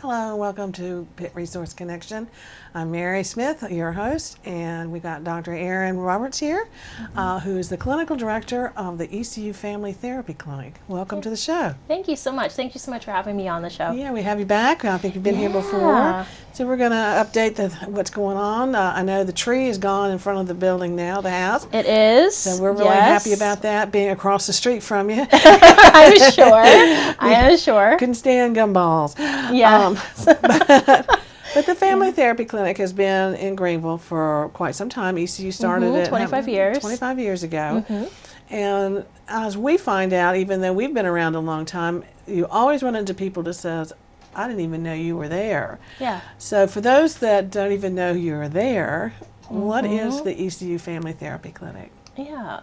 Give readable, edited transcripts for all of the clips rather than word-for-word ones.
Hello and welcome to Pitt Resource Connection. I'm Mary Smith, your host, and we got Dr. Erin Roberts here, who is the clinical director of the ECU Family Therapy Clinic. Welcome to the show. Thank you so much. Thank you so much for having me on the show. Yeah, we have you back. I think you've been here before. So we're going to update what's going on. I know the tree is gone in front of the building now, the house. It is. So we're really happy about that, being across the street from you. I'm sure. I am sure. Couldn't stand gumballs. Yeah. But the Family Therapy Clinic has been in Greenville for quite some time. ECU started it 25 years. 25 years ago. And as we find out, even though we've been around a long time, you always run into people that says, I didn't even know you were there. Yeah. So for those that don't even know you're there, what is the ECU Family Therapy Clinic? Yeah.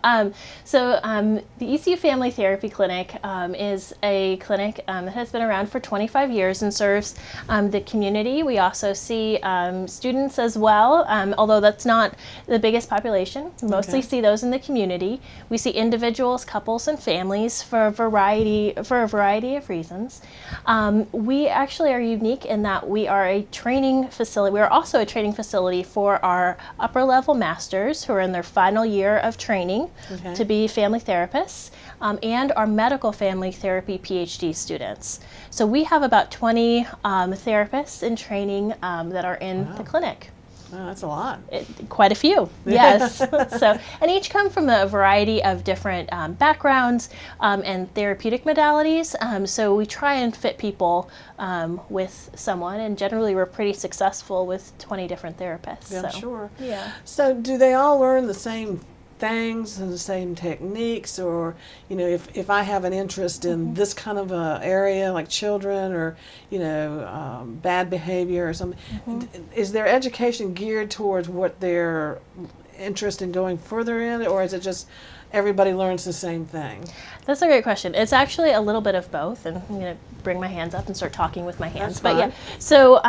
The ECU Family Therapy Clinic is a clinic that has been around for 25 years and serves the community. We also see students as well, although that's not the biggest population. We mostly see those in the community. We see individuals, couples, and families for a variety of reasons. We actually are unique in that we are a training facility. We are also a training facility for our upper level masters who are in their final year of training to be family therapists, and our medical family therapy PhD students. So we have about 20 therapists in training that are in the clinic. Oh, that's a lot. Quite a few, yes. And each come from a variety of different backgrounds and therapeutic modalities. So we try and fit people with someone, and generally we're pretty successful with 20 different therapists. Yeah, sure. Yeah. So do they all learn the same things and the same techniques, or if I have an interest in this kind of a area like children or bad behavior or something, is their education geared towards what they're interested in going further in, or is it just everybody learns the same thing? That's a great question. It's actually a little bit of both, and I'm going to bring my hands up and start talking with my hands. That's fine. So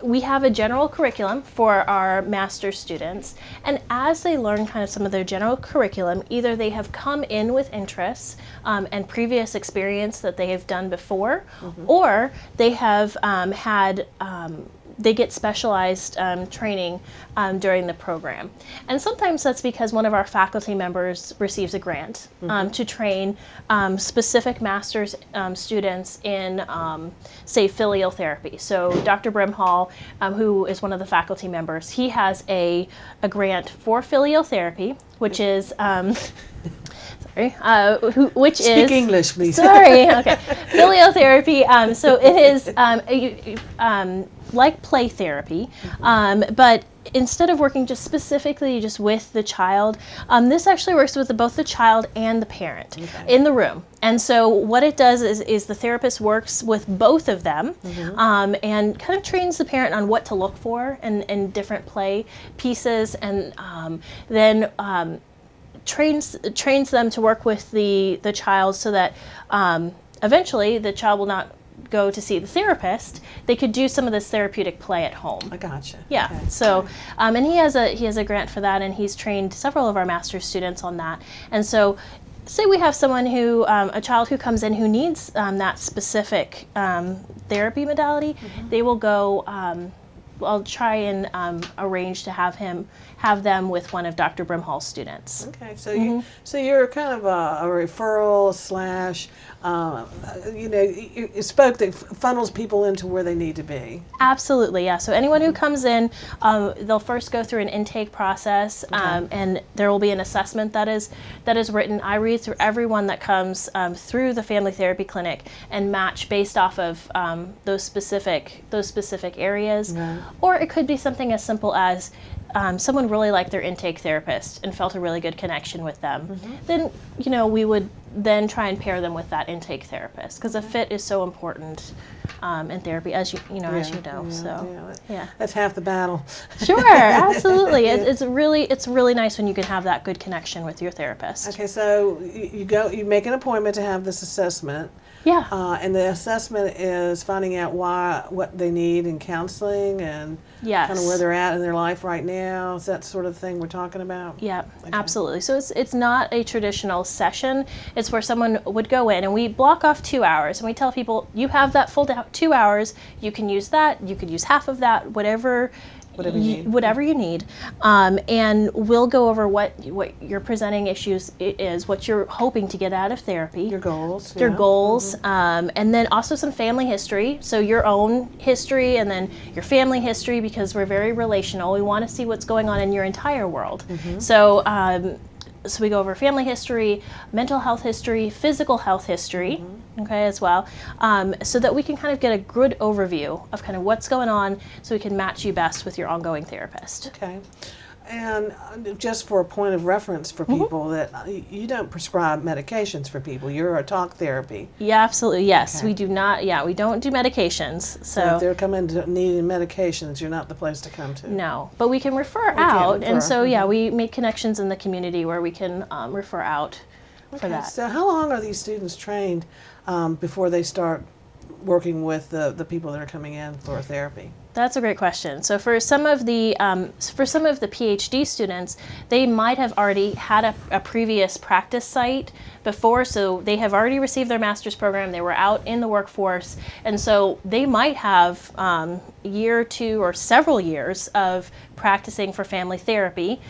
we have a general curriculum for our master's students, and as they learn kind of some of their general curriculum, either they have come in with interests and previous experience that they have done before, or they have they get specialized training during the program. And sometimes that's because one of our faculty members receives a grant to train specific master's students in, say, filial therapy. So Dr. Brimhall, who is one of the faculty members, he has a grant for filial therapy, which is Speak English, please. Sorry. Okay. Filial therapy. So it is like play therapy, but instead of working just specifically just with the child, this actually works with both the child and the parent in the room. And so what it does is the therapist works with both of them and kind of trains the parent on what to look for in different play pieces, and then trains them to work with the child so that eventually the child will not go to see the therapist. They could do some of this therapeutic play at home. I gotcha. Yeah. Okay. So, and he has a grant for that, and he's trained several of our master's students on that. And so, say we have someone who, a child who comes in who needs that specific therapy modality, they will go. I'll try and arrange to have them with one of Dr. Brimhall's students. Okay, so you're kind of a referral slash, you spoke that funnels people into where they need to be. Absolutely, yeah. So anyone who comes in, they'll first go through an intake process, and there will be an assessment that is written. I read through everyone that comes through the family therapy clinic and match based off of those specific areas. Or it could be something as simple as someone really liked their intake therapist and felt a really good connection with them. Then we would then try and pair them with that intake therapist, because a fit is so important in therapy, as you know. That's half the battle. Sure, absolutely. It's really nice when you can have that good connection with your therapist. Okay, so you make an appointment to have this assessment. Yeah. And the assessment is finding out what they need in counseling and kind of where they're at in their life right now. hangouts, that sort of thing we're talking about? Yeah, Okay. absolutely. So it's not a traditional session. It's where someone would go in and we block off 2 hours and we tell people, you have that full 2 hours, you can use that, you could use half of that, whatever you need. And we'll go over what your presenting issues is, what you're hoping to get out of therapy. Your goals. Your yeah. goals, and then also some family history. So your own history and then your family history, because we're very relational. We want to see what's going on in your entire world. So we go over family history, mental health history, physical health history, okay, as well, so that we can kind of get a good overview of kind of what's going on so we can match you best with your ongoing therapist. Okay. And just for a point of reference for people, that you don't prescribe medications for people. You're a talk therapy. Yeah, absolutely. Yes, Okay. we do not. Yeah, we don't do medications. So if they're coming to needing medications, you're not the place to come to. No, but we can refer can out. refer. And so, yeah, we make connections in the community where we can refer out for that. So how long are these students trained before they start working with the people that are coming in for therapy? That's a great question. So for some of the PhD students, they might have already had a previous practice site before, so they have already received their master's program. They were out in the workforce, and so they might have a year or two or several years of practicing for family therapy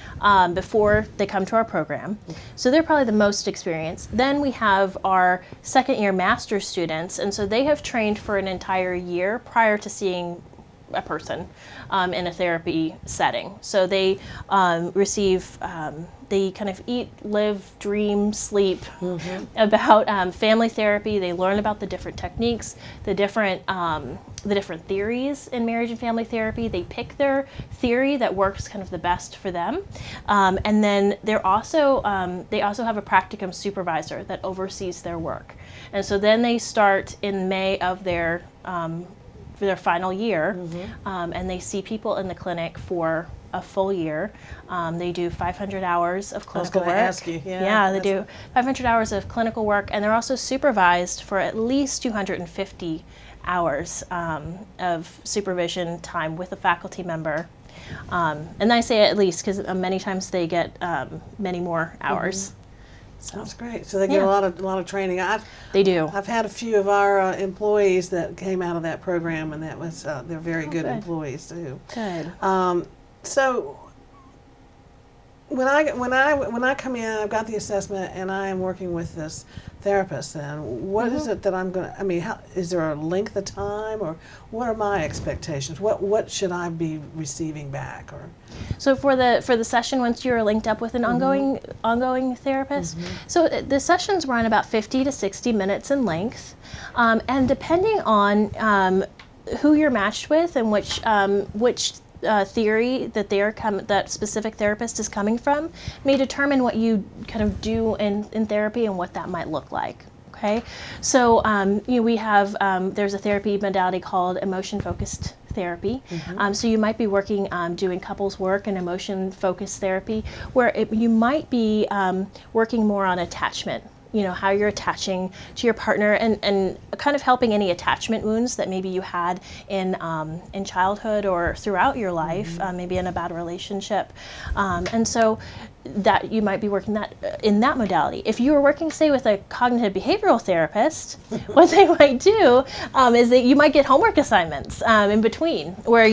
before they come to our program. So they're probably the most experienced. Then we have our second-year master's students, and so they have trained for an entire year prior to seeing a person in a therapy setting. So they receive, they kind of eat, live, dream, sleep about family therapy. They learn about the different techniques, the different theories in marriage and family therapy. They pick their theory that works kind of the best for them. And then they also have a practicum supervisor that oversees their work. And so then they start in May of their for their final year, and they see people in the clinic for a full year. They do 500 hours of clinical work. I was going to ask you. Yeah, they do 500 hours of clinical work, and they're also supervised for at least 250 hours of supervision time with a faculty member. And I say at least because many times they get many more hours. So, that's great. So they get a lot of training. They do. I've had a few of our employees that came out of that program, and that was they're very good employees too. Good. So when I come in, I've got the assessment, and I am working with this therapist. Then what is it that I'm going to? I mean, is there a length of time, or what are my expectations? What should I be receiving back? Or so for the session, once you're linked up with an ongoing therapist, so the sessions run about 50 to 60 minutes in length, and depending on who you're matched with and which theory that specific therapist is coming from may determine what you kind of do in therapy and what that might look like. Okay, so we have there's a therapy modality called emotion-focused therapy. So you might be working doing couples work and emotion-focused therapy, where you might be working more on attachment. How you're attaching to your partner and kind of helping any attachment wounds that maybe you had in childhood or throughout your life, maybe in a bad relationship. And so that you might be working in that modality. If you were working, say, with a cognitive behavioral therapist, what they might do is that you might get homework assignments in between, where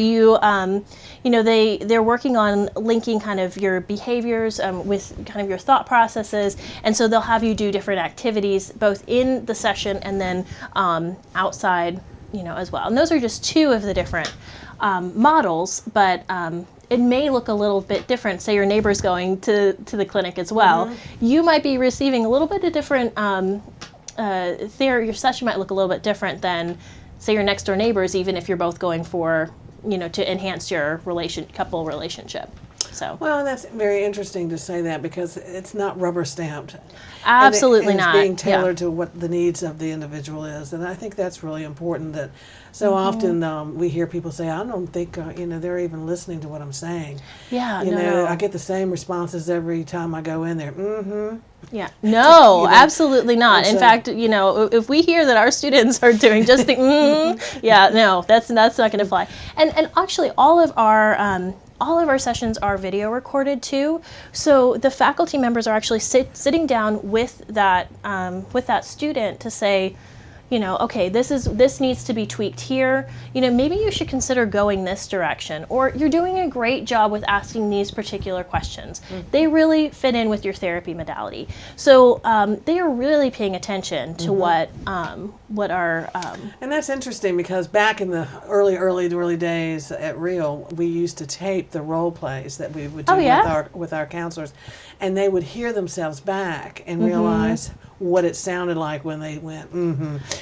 they're working on linking kind of your behaviors with kind of your thought processes, and so they'll have you do different activities both in the session and then outside, as well. And those are just two of the different models, but it may look a little bit different. Say your neighbor's going to the clinic as well. You might be receiving a little bit of different theory. Your session might look a little bit different than, say, your next door neighbors, even if you're both going for, to enhance your couple relationship. So. Well, that's very interesting to say that, because it's not rubber stamped. Absolutely not. It's being tailored to what the needs of the individual is, and I think that's really important. That so often we hear people say, "I don't think they're even listening to what I'm saying." Yeah, no. I get the same responses every time I go in there. Yeah. No, absolutely not. In fact, if we hear that our students are doing just the yeah, no, that's not going to fly. And actually, all of all of our sessions are video recorded too. So the faculty members are actually sitting down with that student to say, you know, okay, this needs to be tweaked here. You know, maybe you should consider going this direction, or you're doing a great job with asking these particular questions. They really fit in with your therapy modality. So they are really paying attention to what our and that's interesting, because back in the early days at Real, we used to tape the role plays that we would do with our counselors, and they would hear themselves back and realize what it sounded like when they went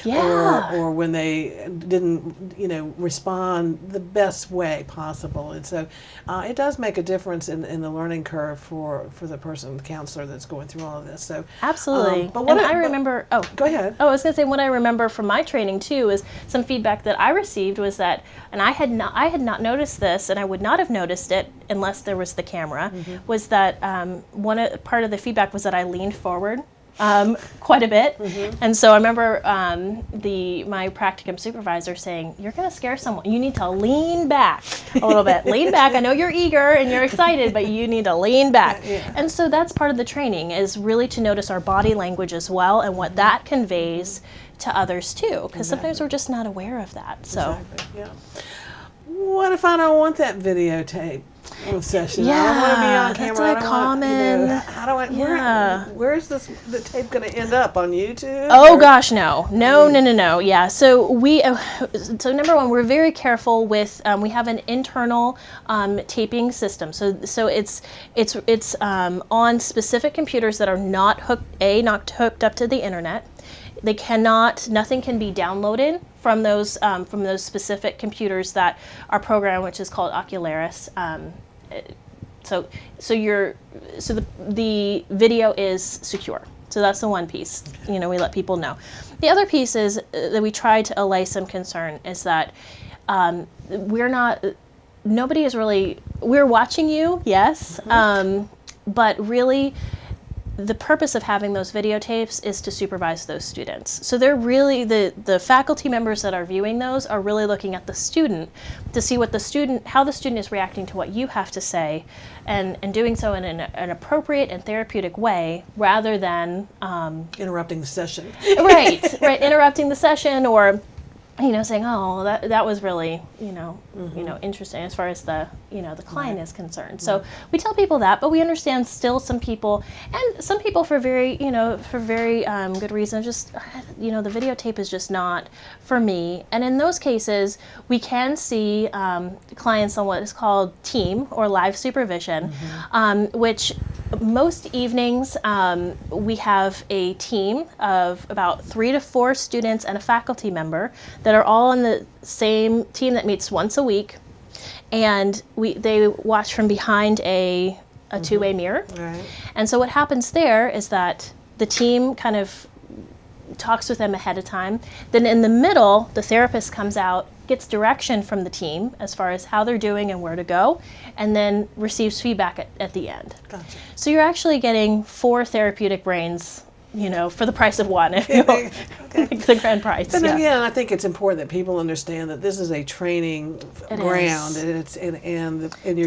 or when they didn't, you know, respond the best way possible. And so it does make a difference in the learning curve for the the counselor that's going through all of this. So absolutely. But what I remember, go ahead. Oh, I was going to say, what I remember from my training too is some feedback that I received was that, and I had not noticed this, and I would not have noticed it unless there was the camera, was that part of the feedback was that I leaned forward quite a bit. And so I remember my practicum supervisor saying, you're going to scare someone. You need to lean back a little bit. Lean back. I know you're eager and you're excited, but you need to lean back. And so that's part of the training, is really to notice our body language as well and what that conveys to others too, because sometimes we're just not aware of that. So, what if I don't want that videotape session? I don't want to be on camera. That's common. How do I? Where's the tape going to end up on YouTube? Oh gosh, no. Yeah. So so number one, we're very careful with. We have an internal taping system. So it's on specific computers that are not hooked up to the internet. They nothing can be downloaded from those specific computers that are programmed, which is called Ocularis. So the video is secure. So that's the one piece, you know, we let people know. The other piece is that we try to allay some concern is that we're watching you, yes, but really, the purpose of having those videotapes is to supervise those students. So they're really, the faculty members that are viewing those are really looking at the student to see how the student is reacting to what you have to say, and doing so in an appropriate and therapeutic way, rather than interrupting the session. right, interrupting the session, or you know, saying, oh, that was really, you know, interesting as far as the client is concerned. So we tell people that, but we understand still some people for very good reason, just, you know, the videotape is just not for me. And in those cases, we can see clients on what is called team or live supervision, which most evenings we have a team of about 3 to 4 students and a faculty member that are all on the same team that meets once a week, and they watch from behind a two-way mirror. Right. And so what happens there is that the team kind of talks with them ahead of time. Then in the middle, the therapist comes out, gets direction from the team as far as how they're doing and where to go, and then receives feedback at the end. Gotcha. So you're actually getting 4 therapeutic brains, you know, for the price of one, if you will. The grand prize. But again, I think it's important that people understand that this is a training ground, and you're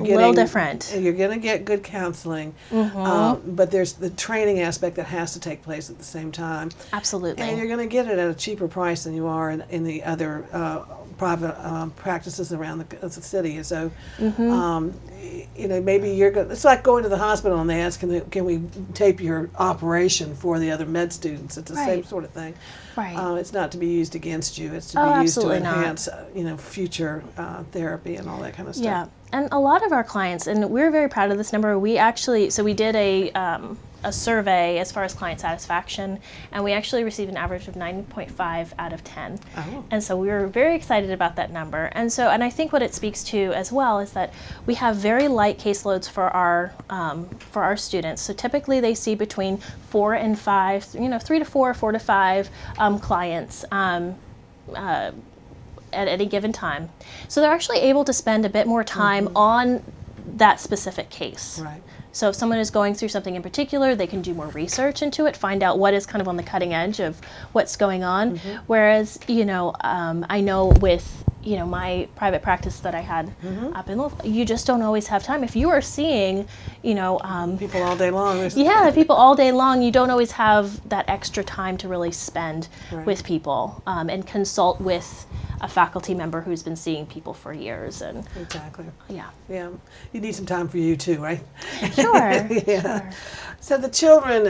getting a little different. You're going to get good counseling, but there's the training aspect that has to take place at the same time. Absolutely. And you're going to get it at a cheaper price than you are in the other private practices around the city. So, you know, maybe it's like going to the hospital and they ask, can we tape your operation for the other med students? It's the same sort of thing. Right. It's not to be used against you. It's to be used to enhance, future therapy and all that kind of stuff. Yeah, and a lot of our clients, and we're very proud of this number. We did a survey as far as client satisfaction, and we actually received an average of 9.5 out of 10. Oh. And so we were very excited about that number. And I think what it speaks to as well is that we have very light caseloads for our students. So typically they see between 4 and 5, 3 to 4, 4 to 5 clients at any given time. So they're actually able to spend a bit more time on that specific case. Right. So if someone is going through something in particular, they can do more research into it, find out what is kind of on the cutting edge of what's going on. Whereas, I know with you know, my private practice that I had up in Louisville, you just don't always have time. If you are seeing, you know, people all day long. yeah, people all day long, you don't always have that extra time to really spend with people and consult with a faculty member who's been seeing people for years. And exactly. Yeah. Yeah. You need some time for you too, right? Sure. Yeah. Sure. So the children,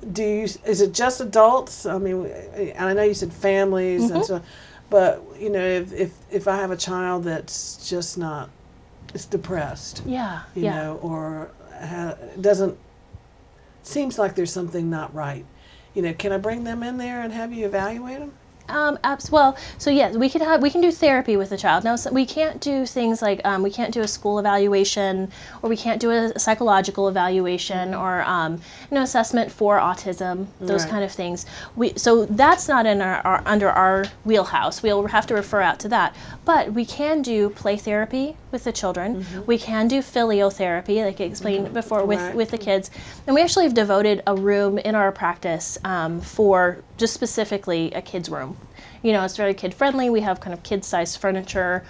is it just adults? I mean, and I know you said families and so, but you know, if I have a child that's just not, it's depressed, Yeah. you know, or doesn't, seems like there's something not right, you know, can I bring them in there and have you evaluate them? Well, so yes, we can do therapy with the child. Now, so we can't do things like we can't do a school evaluation, or we can't do a psychological evaluation, or you know, assessment for autism, those kind of things. So that's not in our under our wheelhouse. We'll have to refer out to that. But we can do play therapy with the children. We can do philiotherapy, like I explained before, with the kids. And we actually have devoted a room in our practice for just specifically a kids room. You know, it's very kid friendly. We have kind of kid sized furniture.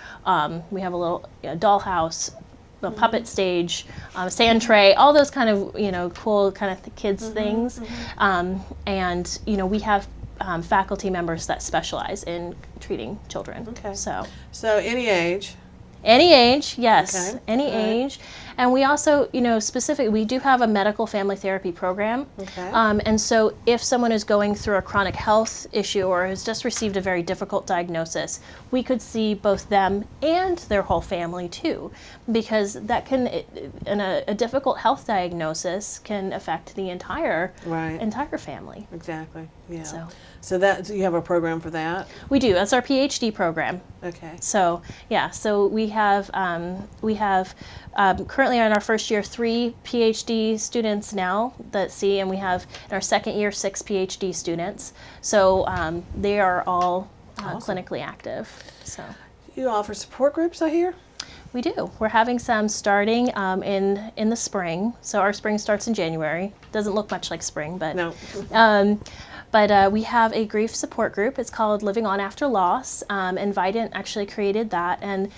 We have a little dollhouse, a puppet stage, sand tray, all those kind of, you know, cool kind of kids things. And, you know, we have faculty members that specialize in treating children. Okay. So any age? Any age, yes, Okay. any age. And we also, you know, we do have a medical family therapy program. Okay. And so if someone is going through a chronic health issue or has just received a very difficult diagnosis, we could see both them and their whole family too, because that can, a difficult health diagnosis can affect the entire family. Exactly. Yeah. So you have a program for that? We do. That's our PhD program. Okay. So yeah, so we have currently in our first year 3 PhD students now that see, and we have in our second year 6 PhD students. So they are all clinically active. So you offer support groups, I hear? We do. We're having some starting in the spring. So our spring starts in January. Doesn't look much like spring, but no. But we have a grief support group. It's called Living On After Loss, and Vidant actually created that. And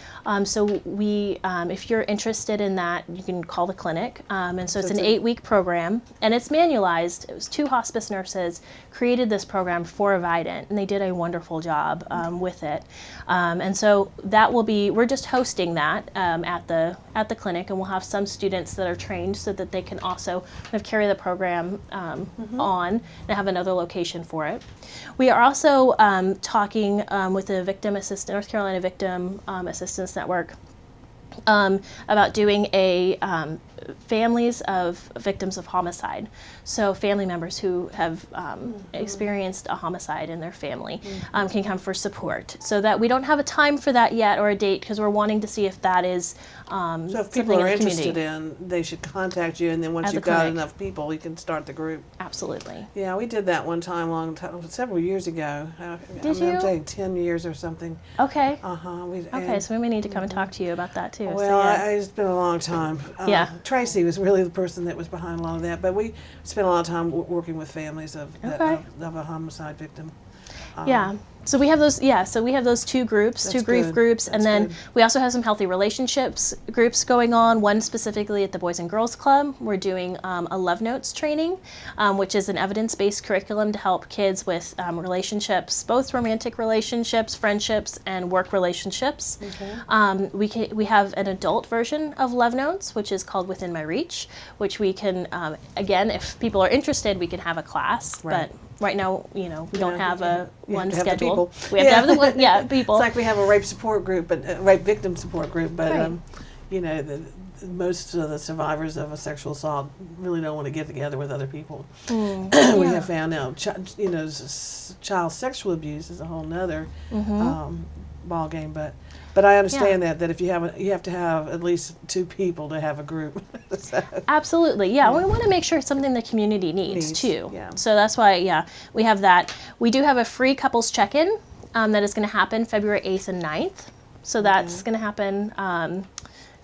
so we, if you're interested in that, you can call the clinic. And so it's an 8-week program, and it's manualized. It was 2 hospice nurses created this program for Vidant, and they did a wonderful job with it. And so that will be, we're just hosting that at the clinic, and we'll have some students that are trained so that they can also kind of carry the program on and have another location for it. We are also talking with the North Carolina Victim Assistance Network about doing a families of victims of homicide. So family members who have experienced a homicide in their family can come for support. So that we don't have a time for that yet or a date, because we're wanting to see if that is so if people are interested in, they should contact you, and then once you've got enough people, you can start the group. Absolutely. Yeah, we did that one time, several years ago. Did you? I'm saying 10 years or something. Okay. Okay, so we may need to come and talk to you about that too. Well, so, yeah. it's been a long time. Yeah. Tracy was really the person that was behind a lot of that, but we spent a lot of time working with families of a homicide victim. Yeah. So we have those. Yeah. So we have those 2 groups, 2 grief groups, and then we also have some healthy relationships groups going on. One specifically at the Boys and Girls Club. We're doing a Love Notes training, which is an evidence-based curriculum to help kids with relationships, both romantic relationships, friendships, and work relationships. Okay. We have an adult version of Love Notes, which is called Within My Reach, which we can again, if people are interested, we can have a class, but. Right now, you know, we don't have one scheduled. We have to have the people. It's like we have a rape support group, but rape victim support group, but you know, most of the survivors of a sexual assault really don't want to get together with other people. We have found out, child sexual abuse is a whole nother ball game, but I understand that if you have to have at least 2 people to have a group. So. Absolutely, yeah. We want to make sure it's something the community needs too. Yeah. So that's why, we have that. We do have a free couples check-in that is going to happen February 8th and 9th. So that's going to happen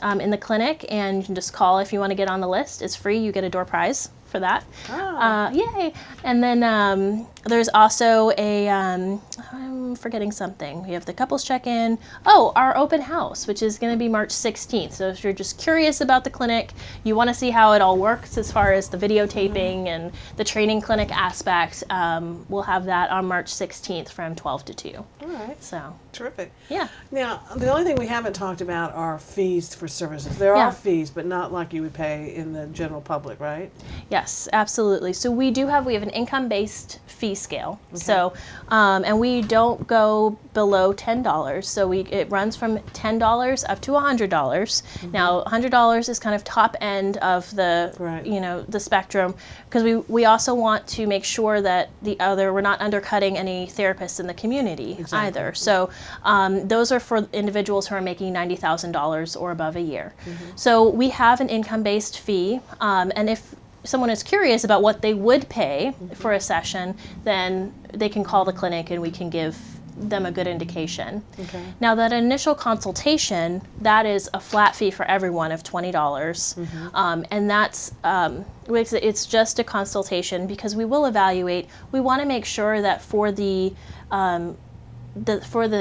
in the clinic, and you can just call if you want to get on the list. It's free. You get a door prize for that. Ah. Yay! And then there's also a, I'm forgetting something. We have the couples check-in. Oh, our open house, which is going to be March 16th. So if you're just curious about the clinic, you want to see how it all works as far as the videotaping and the training clinic aspect, we'll have that on March 16th from 12 to 2. All right. So, Terrific. yeah. Now, the only thing we haven't talked about are fees for services. There Yeah. are fees, but not like you would pay in the general public, right? Yes, absolutely. So we have an income-based fee scale. So, and we don't go below $10. So it runs from $10 up to $100. Now, $100 is kind of top end of the, Right. the spectrum, because we also want to make sure that we're not undercutting any therapists in the community either. So those are for individuals who are making $90,000 or above a year. So we have an income-based fee, and if someone is curious about what they would pay for a session, then they can call the clinic and we can give them a good indication. Okay. Now, that initial consultation, that is a flat fee for everyone of $20. And that's, it's just a consultation because we will evaluate. We want to make sure that for the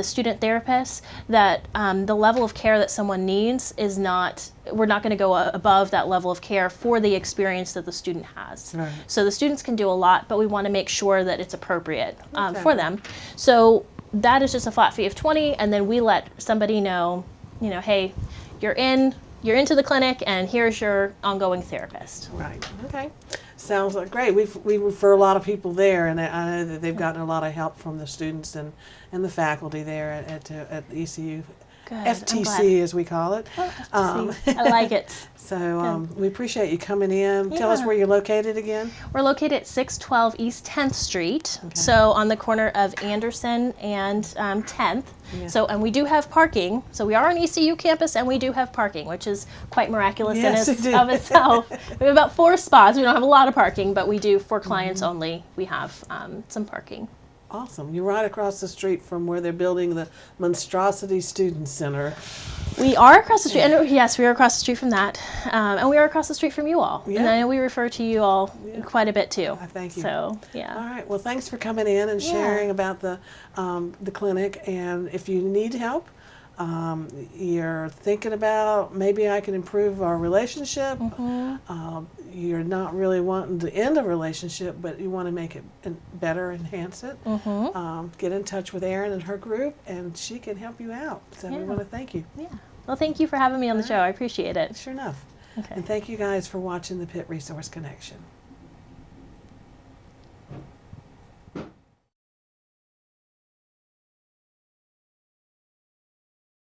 student therapist, that the level of care that someone needs is we're not going to go above that level of care for the experience that the student has. Right. So the students can do a lot, but we want to make sure that it's appropriate for them. So that is just a flat fee of $20, and then we let somebody know, hey, you're into the clinic, and here's your ongoing therapist. Right. Okay. Sounds like great. We refer a lot of people there, and I know that they've gotten a lot of help from the students and the faculty there at the ECU. Good. I'm glad. FTC, as we call it. Oh, FTC. I like it. So we appreciate you coming in. Tell us Yeah. where you're located again. We're located at 612 East 10th Street, so on the corner of Anderson and 10th. Yeah. So, and we do have parking. So we are on ECU campus, and we do have parking, which is quite miraculous Yes, in it is. of itself. We have about 4 spots. We don't have a lot of parking, but we do, for clients only, we have some parking. Awesome. You're right across the street from where they're building the Monstrosity Student Center. We are across the street, and yes, we are across the street from that, and we are across the street from you all. Yeah. And I know we refer to you all quite a bit too. Thank you. So, yeah. All right. Well, thanks for coming in and sharing about the clinic. And if you need help, you're thinking about maybe I can improve our relationship. You're not really wanting to end a relationship, but you want to make it better, enhance it. Get in touch with Erin and her group, and she can help you out. So we want to thank you. Yeah. Well, thank you for having me on the show. I appreciate it. Sure enough. Okay. And thank you guys for watching the Pitt Resource Connection.